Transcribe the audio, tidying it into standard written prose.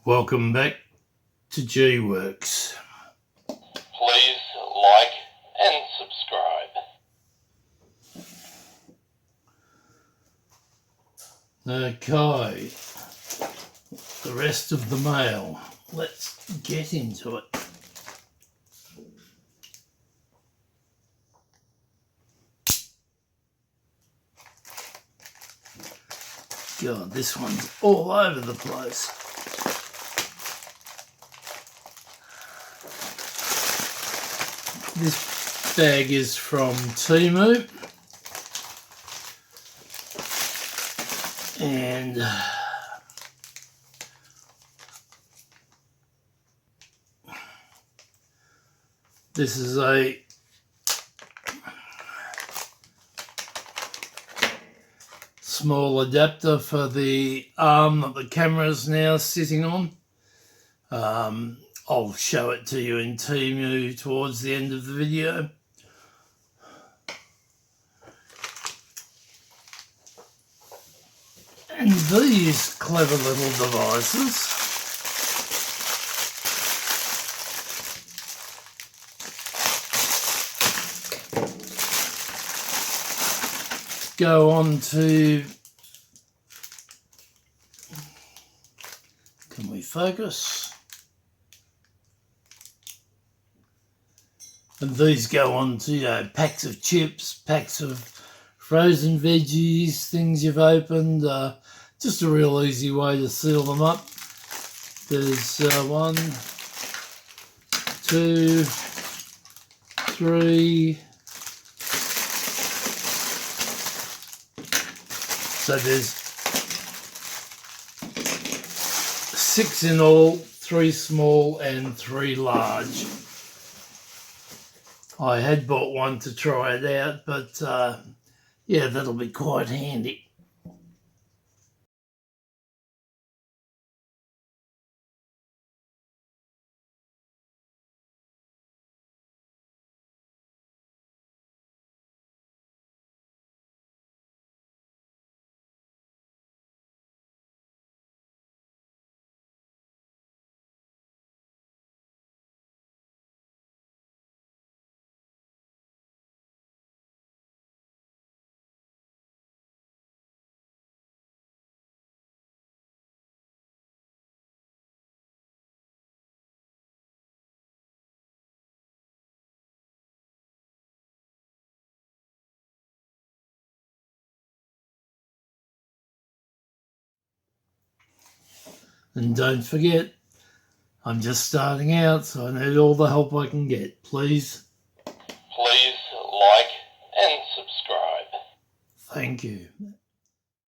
Welcome back to G-Works. Please like and subscribe. Okay, the rest of the mail. Let's get into it. God, this one's all over the place. This bag is from Temu, and this is a small adapter for the arm that the camera is now sitting on. I'll show it to you in Temu towards the end of the video. And these clever little devices go on to, can we focus? And these go on to packs of chips, packs of frozen veggies, things you've opened. Just a real easy way to seal them up. There's 1, 2, 3. So there's 6 in all, 3 small and 3 large. I had bought one to try it out, but yeah, that'll be quite handy. And don't forget, I'm just starting out, so I need all the help I can get. Please. Please like and subscribe. Thank you.